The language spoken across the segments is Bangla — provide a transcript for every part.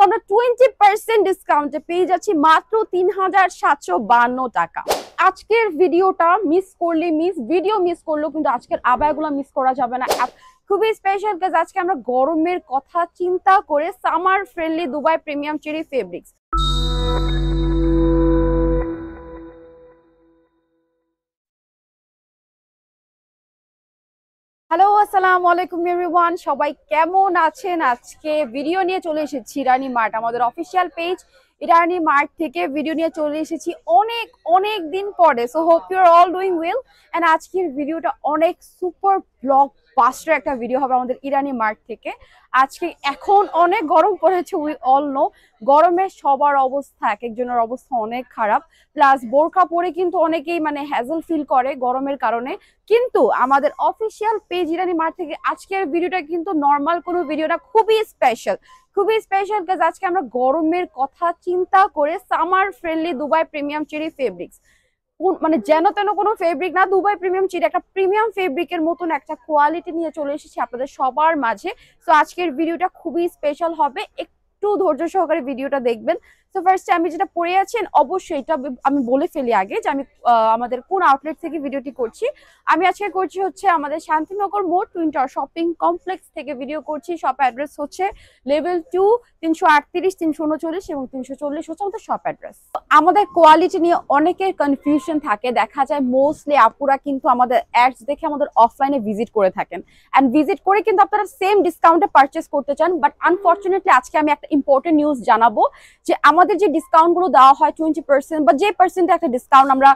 আমরা 20% ডিসকাউন্টে পেয়ে যাচ্ছি মাত্র ৩,৭৫২ টাকা। আজকের ভিডিওটা মিস করলে ভিডিও মিস করলেও কিন্তু আজকের আবায়াগুলো মিস করা যাবে না। খুবই স্পেশাল কাজ আজকে আমরা গরমের কথা চিন্তা করে summer friendly Dubai premium cherry fabrics. Hello, আসসালামু আলাইকুম এভরিওয়ান, সবাই কেমন আছেন? আজকে ভিডিও নিয়ে চলে এসেছি ইরানি মার্ট, আমাদের অফিসিয়াল পেজ ইরানি মার্ট থেকে ভিডিও নিয়ে চলে এসেছি অনেক অনেক দিন পরে। So hope you are all doing well. And আজকের ভিডিওটা অনেক সুপার ব্লগ বাস্টার একটা ভিডিও হবে আমাদের ইরানি মার্ট থেকে। আজকে এখন অনেক গরম পড়েছে, উই অল নো। গরমে সবার অবস্থা, এক একজনের অবস্থা অনেক খারাপ। প্লাস বোরকা পরে কিন্তু অনেকেই হ্যাজল ফিল করে গরমের কারণে। কিন্তু আমাদের অফিসিয়াল পেজ ইরানি মার্ট থেকে আজকের ভিডিওটা কিন্তু নর্মাল কোনো ভিডিওটা খুবই স্পেশাল কাজ আজকে আমরা গরমের কথা চিন্তা করে summer friendly Dubai premium cherry fabrics, যেন তেন কোনো ফেব্রিক না, দুবাই প্রিমিয়াম চেরি একটা প্রিমিয়াম ফেব্রিকের মতন একটা কোয়ালিটি নিয়ে চলে এসেছি আপনাদের সবার মাঝে। তো আজকের ভিডিওটা খুবই স্পেশাল হবে, একটু ধৈর্য সহকারে ভিডিওটা দেখবেন। তো ফার্স্টে আমি যেটা পরে আছেন অবশ্যই এটা আমি বলে ফেলি আগে যে আমি আমাদের কোন আউটলেট থেকে ভিডিওটি করছি। আমি আজকে করছি হচ্ছে আমাদের শান্তিনগর মোড় টুইন টাওয়ার শপিং কমপ্লেক্স থেকে ভিডিও করছি। শপ অ্যাড্রেস হচ্ছে লেভেল 2, 338, 339 এবং 340 হচ্ছে আমাদের শপ অ্যাড্রেস। আমাদের কোয়ালিটি নিয়ে অনেকের কনফিউশন থাকে, দেখা যায় মোস্টলি আপুরা কিন্তু আমাদের অ্যাডস দেখে আমাদের অফলাইনে ভিজিট করে থাকেন, অ্যান্ড ভিজিট করে কিন্তু আপনারা সেম ডিসকাউন্টে পারচেস করতে চান। বাট আনফর্চুনেটলি আজকে আমি একটা ইম্পর্টেন্ট নিউজ জানাবো যে আমাদের যে ডিসকাউন্ট গুলো দেওয়া হয় 20% বা যে পার্সেন্টে একটা ডিসকাউন্ট আমরা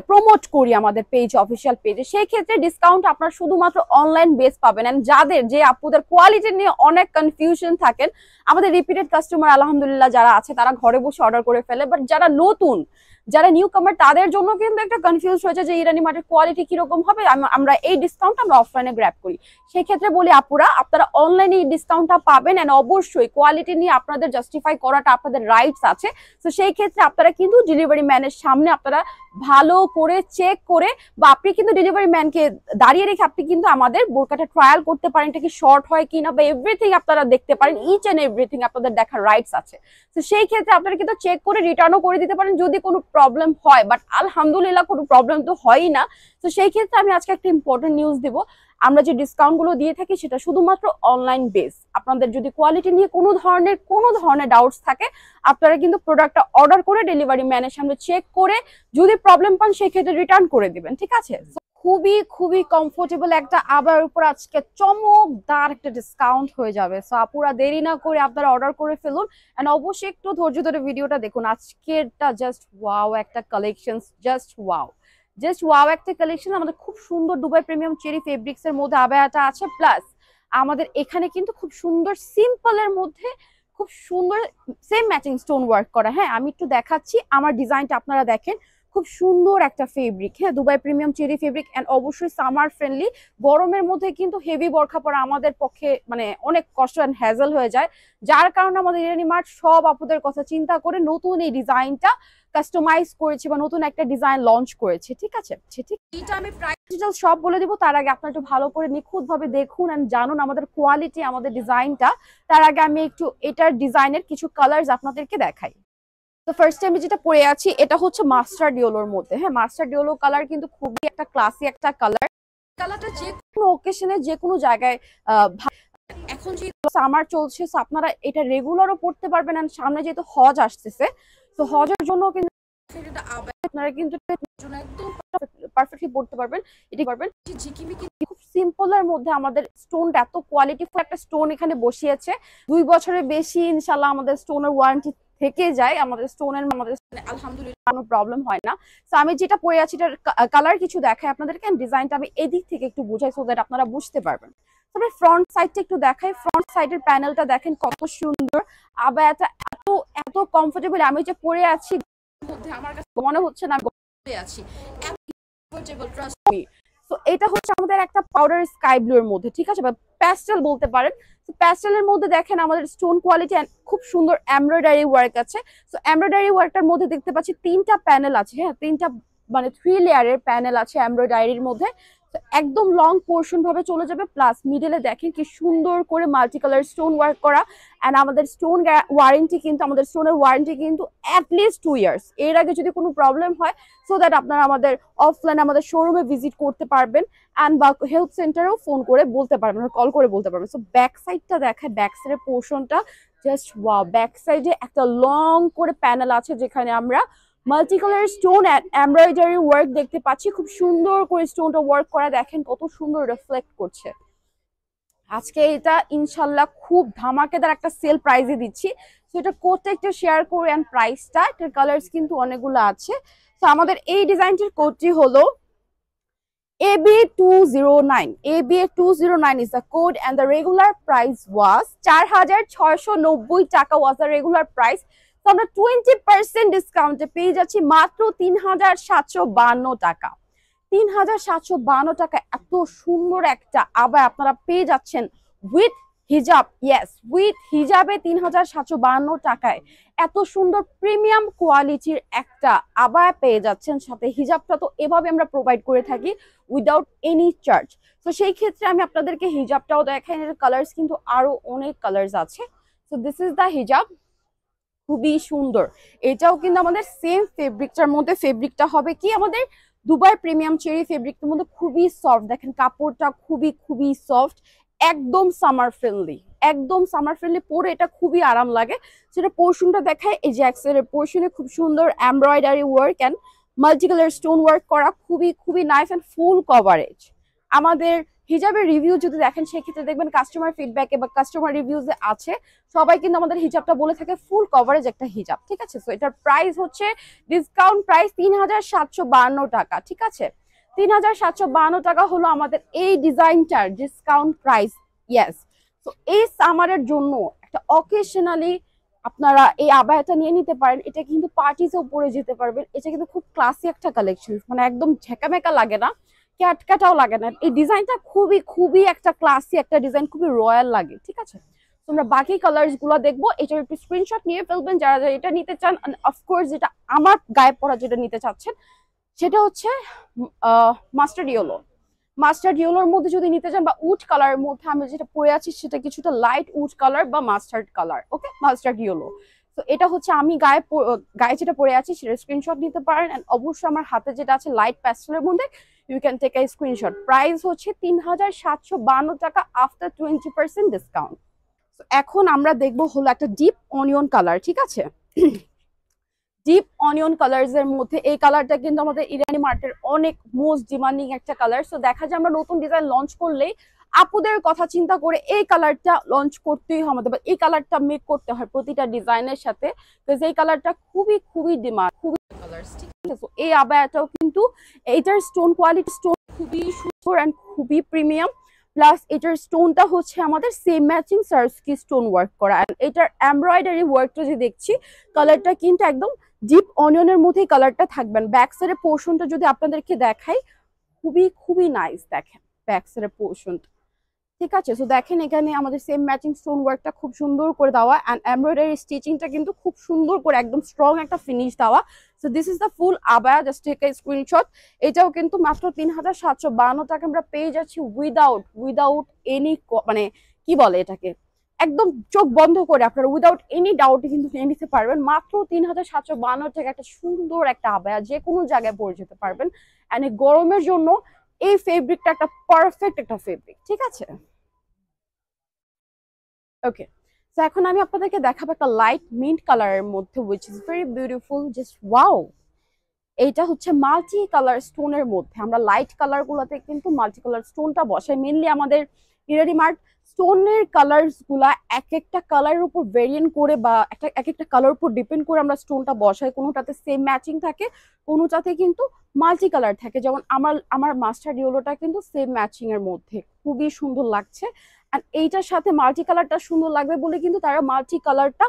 প্রমোট করি আমাদের পেজ অফিসিয়াল পেজে, সেই ক্ষেত্রে ডিসকাউন্ট আপনারা শুধুমাত্র অনলাইন বেস পাবেন। এন্ড যাদের যে আপুদের কোয়ালিটি নিয়ে অনেক কনফিউশন থাকেন, আমাদের রিপিটেড কাস্টমার আলহামদুলিল্লাহ যারা আছে তারা ঘরে বসে অর্ডার করে ফেলে। বাট যারা নতুন, যারা নিউ কামার, তাদের জন্য কিন্তু একটা কনফিউজ হয়েছে যে ইরানি মার্টের কোয়ালিটি কিরকম হবে, আমরা এই ডিসকাউন্ট আমরা অফলাইনে গ্র্যাব করি। সেই ক্ষেত্রে বলি আপুরা, আপনারা অনলাইনে এই ডিসকাউন্টটা পাবেন, এন্ড অবশ্যই কোয়ালিটি নিয়ে আপনাদের জাস্টিফাই করাটা আপনাদের রাইটস আছে। তো সেই ক্ষেত্রে আপনারা কিন্তু ডেলিভারি ম্যানের সামনে আপনারা ভালো করে চেক করে, বা আপনি কিন্তু ডেলিভারি ম্যানকে দাঁড়িয়ে রেখে আপনি কিন্তু আমাদের বোরকাটা ট্রায়াল করতে পারেন, এটা কি শর্ট হয় কিনা বা এভরিথিং আপনারা দেখতে পারেন, ইচ এন্ড এভরিথিং আপনাদের দেখার রাইটস আছে। তো সেই ক্ষেত্রে আপনারা কিন্তু চেক করে রিটার্নও করে দিতে পারেন যদি কোনো প্রবলেম হয়। বাট আলহামদুলিল্লাহ কোনো প্রবলেম তো হয়ই না। তো সেই ক্ষেত্রে আমি আজকে একটা ইম্পর্টেন্ট নিউজ দিব, আমরা যে ডিসকাউন্ট গুলো দিয়ে থাকি সেটা শুধুমাত্র অনলাইন বেস। আপনাদের যদি কোয়ালিটি নিয়ে কোনো ধরনের ডাউটস থাকে, আপনারা কিন্তু প্রোডাক্টটা অর্ডার করে ডেলিভারি ম্যানের সামনে চেক করে যদি প্রবলেম পান সেই ক্ষেত্রে রিটার্ন করে দিবেন, ঠিক আছে? খুবই খুবই কমফোর্টেবল একটা আবার উপর আজকে চমকদার একটা ডিসকাউন্ট হয়ে যাবে। সো আপুরা দেরি না করে আপনারা অর্ডার করে ফেলুন, এন্ড অবশ্যই একটু ধৈর্য ধরে ভিডিওটা দেখুন। আজকেরটা জাস্ট ওয়াও একটা কালেকশন, জাস্ট ওয়াও একটা কালেকশন। আমাদের খুব সুন্দর দুবাই প্রিমিয়াম চেরি ফেব্রিক্স এর মধ্যে আবায়াটা আছে, প্লাস আমাদের এখানে কিন্তু খুব সুন্দর সিম্পলের মধ্যে খুব সুন্দর সেম ম্যাচিং স্টোন ওয়ার্ক করা। হ্যাঁ, আমি একটু দেখাচ্ছি আমার ডিজাইনটা, আপনারা দেখেন খুব সুন্দর একটা ফেব্রিক। হ্যাঁ, Dubai premium cherry fabric, and অবশ্যই সামার ফ্রেন্ডলি। গরমের মধ্যে কিন্তু হেভি বোরকা পরা আমাদের পক্ষে অনেক কষ্ট এন্ড হ্যাজল হয়ে যায়, যার কারণে আমাদের ইরানি মার্ট সব আপুদের কথা চিন্তা করে নতুন এই ডিজাইনটা কাস্টমাইজ করেছে বা নতুন একটা ডিজাইন লঞ্চ করেছে, ঠিক আছে? এটা আমি প্রাইস ডিটেইলস সব বলে দিব, তার আগে আপনারা একটু ভালো করে নিখুঁত ভাবে দেখুন এন্ড জানুন আমাদের কোয়ালিটি, আমাদের ডিজাইনটা। তার আগে আমি একটু এটার ডিজাইনের কিছু কালার্স আপনাদেরকে দেখাই। তো ফার্স্টে আমি যেটা পরে আছি এটা হচ্ছে মাস্টার্ড ইয়েলোর মধ্যে। হ্যাঁ, মাস্টার্ড ইয়েলো কালার কিন্তু খুবই একটা ক্লাসি একটা কালার। কালারটা যে কোনো ওকেশনে যে কোনো জায়গায় এখন যে সামার চলছে, আপনারা এটা রেগুলারও পড়তে পারবেন। এন্ড সামনে যেহেতু হজ আসতেছে, তো হজের জন্য কিন্তু আপনারা কিন্তু একদম পারফেক্টলি পড়তে পারবেন। এটি পারবেন ঝিকিমিকি খুব সিম্পলের মধ্যে আমাদের স্টোনটা এত কোয়ালিটিফুল একটা স্টোন এখানে বসিয়েছে। 2 বছরের বেশি ইনশাআল্লাহ আমাদের স্টোনের ওয়ারেন্টি থেকে যায়। আমাদের স্টোনের আলহামদুলিল্লাহ কোনো প্রবলেম হয় না। তো আমি যেটা পরে আছি এটার কালার কিছু দেখাই আপনাদেরকে, ডিজাইনটা আমি এদিক থেকে একটু বুঝাই সো দ্যাট আপনারা বুঝতে পারবেন। তবে ফ্রন্ট সাইডটা একটু দেখাই। ফ্রন্ট সাইডের প্যানেলটা দেখেন কত সুন্দর, আবার এত কমফোর্টেবল। আমি যে পরে আছি মধ্যে আমার কাছে মনে হচ্ছে না আছি। তো এটা হচ্ছে আমাদের একটা পাউডার স্কাই ব্লু এর মধ্যে, ঠিক আছে, বা প্যাস্টেল বলতে পারেন। তো প্যাস্টেলের মধ্যে দেখেন আমাদের স্টোন কোয়ালিটি খুব সুন্দর এমব্রয়ডারি ওয়ার্ক আছে। তো এমব্রয়ডারি ওয়ার্কটার মধ্যে দেখতে পাচ্ছি 3টা প্যানেল আছে। হ্যাঁ, 3টা 3 লেয়ারের প্যানেল আছে এমব্রয়ডারির মধ্যে। একদম লং পোর্শন ভাবে চলে যাবে, প্লাস মিডলে দেখেন কি সুন্দর করে মাল্টি কালার স্টোন ওয়ার্ক করা। অ্যান্ড আমাদের ওয়ারেন্টি কিন্তু আমাদের স্টোনের ওয়ারেন্টি কিন্তু অ্যাটলিস্ট 2 ইয়ার্স। এর আগে যদি কোনো প্রবলেম হয়, সো দ্যাট আপনারা আমাদের অফলাইন আমাদের শোরুমে ভিজিট করতে পারবেন, অ্যান্ড বা হেল্প সেন্টারেও ফোন করে বলতে পারবেন, কল করে বলতে পারবেন। সো ব্যাক সাইডটা দেখায়, ব্যাক সাইডের পোর্শনটা জাস্ট ওয়াও। ব্যাক সাইডে একটা লং করে প্যানেল আছে যেখানে আমরা multi colour stone embroidery work দেখতে পাচ্ছি। খুব সুন্দর করে স্টোনটা ওয়ার্ক করা, দেখেন কত সুন্দর রিফ্লেক্ট করছে। আজকে এটা ইনশাল্লাহ খুব ধামাকেদার একটা সেল প্রাইসে দিচ্ছি। তো এটা কোডটা একটু শেয়ার করে, অ্যান্ড প্রাইসটা, এটার কালার্স কিন্তু অনেকগুলো আছে। তো আমাদের এই ডিজাইনটির কোডটি হলো AB209. AB209 is the code and the regular price was 4,690 টাকা was the regular price. তো আমরা 20% ডিসকাউন্টে পেয়ে যাচ্ছি মাত্র 3,752 টাকা। 3,752 টাকা এত সুন্দর একটা আবার আপনারা পেয়ে যাচ্ছেন উইথ হিজাব। ইয়েস, উইথ হিজাবে 3,752 টাকায় এত সুন্দর প্রিমিয়াম কোয়ালিটির একটা আবার পেয়ে যাচ্ছেন। সাথে হিজাবটা তো এভাবে আমরা প্রোভাইড করে থাকি উইদাউট এনি চার্জ। তো সেই ক্ষেত্রে আমি আপনাদেরকে হিজাবটাও দেখাই, এর কালার্স কিন্তু আরো অনেক কালার্স আছে। সো দিস ইজ দ্য হিজাব, খুবই সুন্দর। এটাও কিন্তু আমাদের সেম ফেব্রিকটার মধ্যে, ফেব্রিকটা হবে কি আমাদের দুবাই প্রিমিয়াম চেরি ফেব্রিকের মধ্যে, খুবই সফট। দেখেন কাপড়টা খুবই খুবই সফট, একদম সামার ফ্রেন্ডলি, একদম সামার ফ্রেন্ডলি, পরে এটা খুবই আরাম লাগে। সেটা পোর্শনটা দেখায়, এই যে এক্সেলের পোর্শনে খুব সুন্দর embroidery work and multi colour stone work করা, খুবই খুবই নাইস অ্যান্ড ফুল কভারেজ। আমাদের হিজাবের রিভিউ যদি দেখেন সেক্ষেত্রে দেখবেন কাস্টমার ফিডব্যাকে বা কাস্টমার রিভিউজে আছে, সবাই কিন্তু আমাদের হিজাবটা বলে থাকে ফুল কভারেজ একটা হিজাব, ঠিক আছে। সো এটার প্রাইস হচ্ছে ডিসকাউন্ট প্রাইস 3,752 টাকা, ঠিক আছে। 3,752 টাকা হলো আমাদের এই ডিজাইনটার ডিসকাউন্ট প্রাইস। ইয়েস, তো এই সামারের জন্য একটা অকেশনালি আপনারা এই আবায়াটা নিয়ে নিতে পারেন। এটা কিন্তু পার্টিতেও পরে যেতে পারবেন। এটা কিন্তু খুব ক্লাসি একটা কালেকশন, মানে একদম ঝেঁকামেকা লাগে না, ক্যাটকাটাও লাগে না। এই ডিজাইনটা খুবই খুবই একটা ক্লাসি একটা ডিজাইন, খুবই রয়্যাল লাগে, ঠিক আছে। তোমরা বাকি কালার্স গুলো দেখবো, এটার একটু স্ক্রিনশট নিয়ে ফেলবেন যারা যারা এটা নিতে চান। অফকোর্স যেটা আমার গায়ে পড়া যেটা নিতে চাচ্ছেন সেটা হচ্ছে মাস্টার্ড ইয়েলো। মাস্টার্ড ইয়েলোর মধ্যে যদি নিতে চান বা উড কালারের মধ্যে আমি যেটা পরে আছি সেটা কিছুটা লাইট উড কালার বা মাস্টার্ড কালার, ওকে, মাস্টার্ড ইয়েলো। তো এটা হচ্ছে আমি গায়ে যেটা পরে আছি সেটা স্ক্রিনশট নিতে পারেন। এন্ড অবশ্যই আমার হাতে যেটা আছে লাইট প্যাস্টেলের মধ্যে, you can take a screenshot. Price হচ্ছে 3,752 টাকা আফটার 20% ডিসকাউন্ট। এখন আমরা দেখবো হলো একটা ডিপ অনিয়ন কালার, ঠিক আছে। ডিপ অনিয়ন কালার্স এর মধ্যে এই কালারটা কিন্তু আমাদের ইরানি মার্টের অনেক মোস্ট ডিমান্ডিং একটা কালার। সো দেখা যায় আমরা নতুন ডিজাইন লঞ্চ করলেই আপুদের কথা চিন্তা করে এই কালারটা লঞ্চ করতেই হয় আমাদের, এই কালারটা মেক করতে হয় প্রতিটা ডিজাইনের সাথে, বিকজ এই কালারটা খুবই খুবই ডিমান্ড, খুবই কালার্স, ঠিক আছে। সো এই আবায়াটাও কিন্তু এইটার স্টোন কোয়ালিটি স্টোন খুবই সুন্দর অ্যান্ড খুবই প্রিমিয়াম, প্লাস এটার স্টোনটা হচ্ছে আমাদের সেম ম্যাচিং সার্সকি স্টোন ওয়ার্ক করা। এটার এমব্রয়ডারি ওয়ার্কটা যে দেখছি কালারটা কিন্তু একদম ডিপ অনিয়নের মধ্যেই কালারটা থাকবেন। ব্যাক সাইডের পোর্শনটা যদি আপনাদেরকে দেখাই, খুবই খুবই নাইস, দেখেন ব্যাক সাইডের পোর্শনটা, ঠিক আছে। সো দেখেন এখানে আমাদের সেম ম্যাচিং স্টোন ওয়ার্কটা খুব সুন্দর করে দেওয়া, অ্যান্ড এমব্রয়ডারি স্টিচিংটা কিন্তু খুব সুন্দর করে একদম স্ট্রং একটা ফিনিশ দেওয়া। So this is the full abaya, just take a screenshot. এটাও কিন্তু মাত্র 3,752 টাকা আমরা পেয়ে যাচ্ছি উইদাউট এনি, মানে কি বলে এটাকে, একদম চোখ বন্ধ করে আপনারা উইদাউট এনি ডাউট কিন্তু নিয়ে নিতে পারবেন। মাত্র 3,752 টাকা একটা সুন্দর একটা আবায়া যে কোনো জায়গায় পরে যেতে পারবেন। অ্যান্ড এই গরমের জন্য এই ফেব্রিকটা একটা পারফেক্ট একটা ফেব্রিক, ঠিক আছে। ওকে, তো এখন আমি আপনাদেরকে দেখাবো একটা লাইট মিন্ট কালারের মধ্যে, which is very beautiful, just wow. এইটা হচ্ছে মাল্টি কালার স্টোনের মধ্যে, আমরা লাইট কালার গুলাতে কিন্তু মাল্টি কালার স্টোনটা বসাই মেনলি। আমাদের ইরানি মার্ট স্টোনের কালার্স গুলা এক একটা কালারের উপর ভেরিয়েন্ট করে বা এক একটা কালার উপর ডিপেন্ড করে আমরা স্টোনটা বসাই। কোনোটাতে সেম ম্যাচিং থাকে, কোনোটাতে কিন্তু মাল্টি কালার থাকে। যেমন আমার মাস্টার্ড ইয়েলোটা কিন্তু সেম ম্যাচিং এর মধ্যে, খুবই সুন্দর লাগছে। আর এইটার সাথে মাল্টি কালারটা সুন্দর লাগবে বলে কিন্তু তারা মাল্টি কালারটা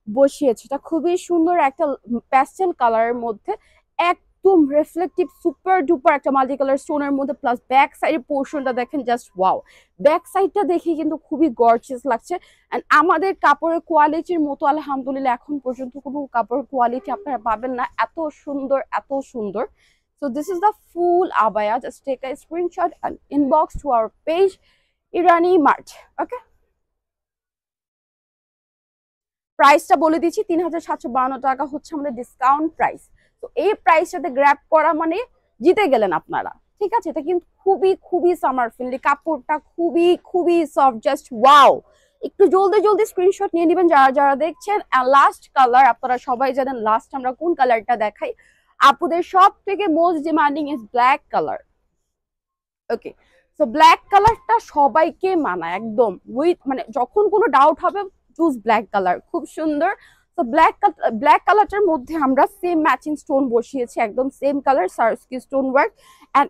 বসিয়েছে। এটা খুবই সুন্দর একটা প্যাস্টেল কালারের মধ্যে, একদম রিফ্লেকটিভ সুপার ডুপার একটা মাল্টি কালার স্টোনের মধ্যে। প্লাস ব্যাক সাইডের পোর্শনটা দেখেন, জাস্ট ওয়াও। ব্যাক সাইডটা দেখে কিন্তু খুবই গর্জিয়াস লাগছে। এন্ড আমাদের কাপড়ের কোয়ালিটির মতো আলহামদুলিল্লাহ এখন পর্যন্ত কোনো কাপড়ের কোয়ালিটি আপনারা পাবেন না, এত সুন্দর এত সুন্দর। So this is the full abaya. Just take a screenshot and inbox to our page Irani Mart. Okay, প্রাইসটা বলে দিচ্ছি ৩৭৫২ টাকা হচ্ছে আমাদের ডিসকাউন্ট প্রাইস। তো এই প্রাইসটাতে গ্র্যাব করা মানে জিতে গেলেন আপনারা, ঠিক আছে। এটা কিন্তু খুবই খুবই সামার ফ্রেন্ডলি, কাপড়টা খুবই খুবই সফট, জাস্ট ওয়াও। একটু জলদি জলদি স্ক্রিনশট নিয়ে নেবেন যারা যারা দেখছেন। লাস্ট কালার আপনারা সবাই জানেন লাস্ট আমরা কোন কালারটা দেখাই, আপুদের সব থেকে most demanding is black colour. Okay, so black কালারটা সবাইকে মানায় একদম, উইথ মানে যখন কোনো ডাউট হবে চুজ ব্ল্যাক কালার, খুব সুন্দর। তো ব্ল্যাক কালারটার মধ্যে আমরা সেম ম্যাচিং স্টোন বসিয়েছি, একদম সেম কালার সার্সকি স্টোন ওয়ার্ক। অ্যান্ড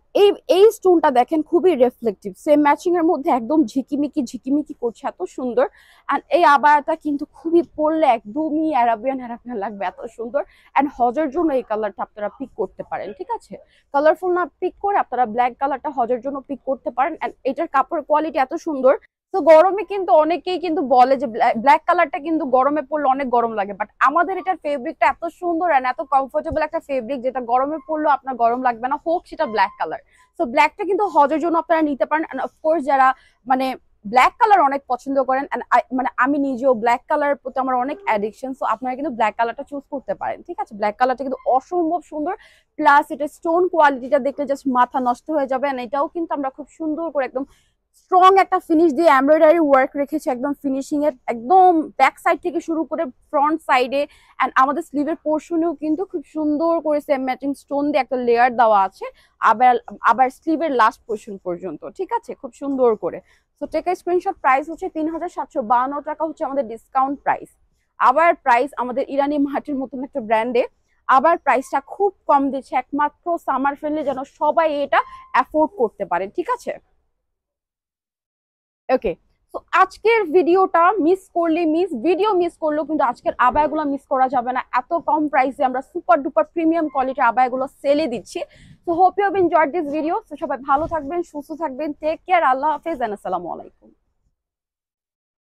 এই স্টোনটা দেখেন খুবই রিফ্লেক্টিভ, সেম ম্যাচিং এর মধ্যে একদম ঝিকিমিকি ঝিকিমিকি করছে, এত সুন্দর। অ্যান্ড এই আবায়াটা কিন্তু খুবই পরলে একদমই অ্যারাবিয়ান অ্যারাবিয়ান লাগবে, এত সুন্দর। অ্যান্ড হজের জন্য এই কালারটা আপনারা পিক করতে পারেন, ঠিক আছে। কালারফুল না পিক করে আপনারা ব্ল্যাক কালারটা হজের জন্য পিক করতে পারেন। অ্যান্ড এটার কাপড়ের কোয়ালিটি এত সুন্দর। তো গরমে কিন্তু অনেকেই কিন্তু বলে যে ব্ল্যাক কালারটা কিন্তু গরমে পড়লে অনেক গরম লাগে, বাট আমাদের এটার ফেব্রিকটা এত সুন্দর এন্ড এত কমফোর্টেবল একটা ফেব্রিক যেটা গরমে পড়লেও আপনার গরম লাগবে না, হোক সেটা ব্ল্যাক কালার। তো ব্ল্যাকটা কিন্তু হজের জন্য আপনারা নিতে পারেন। এন্ড অফকোর্স যারা মানে ব্ল্যাক কালার অনেক পছন্দ করেন, মানে আমি নিজেও ব্ল্যাক কালার প্রতি আমার অনেক অ্যাডিকশন, সো আপনারা কিন্তু ব্ল্যাক কালারটা চুজ করতে পারেন, ঠিক আছে। ব্ল্যাক কালারটা কিন্তু অসম্ভব সুন্দর, প্লাস এটা স্টোন কোয়ালিটিটা দেখলে জাস্ট মাথা নষ্ট হয়ে যাবে। এন্ড এটাও কিন্তু আমরা খুব সুন্দর করে একদম স্ট্রং একটা ফিনিশ দিয়ে এমব্রয়ডারি ওয়ার্ক রেখেছি, একদম ফিনিশিং এর একদম ব্যাক সাইড থেকে শুরু করে ফ্রন্ট সাইডে। এন্ড আমাদের স্লিভের পোর্শনেও কিন্তু খুব সুন্দর করে সেম ম্যাচিং স্টোন দিয়ে একটা লেয়ার দেওয়া আছে, আবার স্লিভের লাস্ট পোর্শন পর্যন্ত, ঠিক আছে, খুব সুন্দর করে। তো টেক আ স্ক্রিনশট। প্রাইস হচ্ছে ৩৭৫২ টাকা হচ্ছে আমাদের ডিসকাউন্ট প্রাইস। আবার প্রাইস আমাদের ইরানি মার্টের মতন একটা ব্র্যান্ডে আবার প্রাইসটা খুব কম দিচ্ছে, একমাত্র সামার ফ্রেন্ডলি যেন সবাই এটা অ্যাফোর্ড করতে পারে, ঠিক আছে। ওকে, তো আজকের ভিডিওটা মিস করলেও কিন্তু আজকের আবায়াগুলো মিস করা যাবে না। এত কম প্রাইসে আমরা সুপার ডুপার প্রিমিয়াম কোয়ালিটির আবায়াগুলো সেলে দিচ্ছি। তো hope you have enjoyed this video. তো সবাই ভালো থাকবেন, সুস্থ থাকবেন, টেক কেয়ার, আল্লাহ হাফেজ এন্ড আসসালামু আলাইকুম।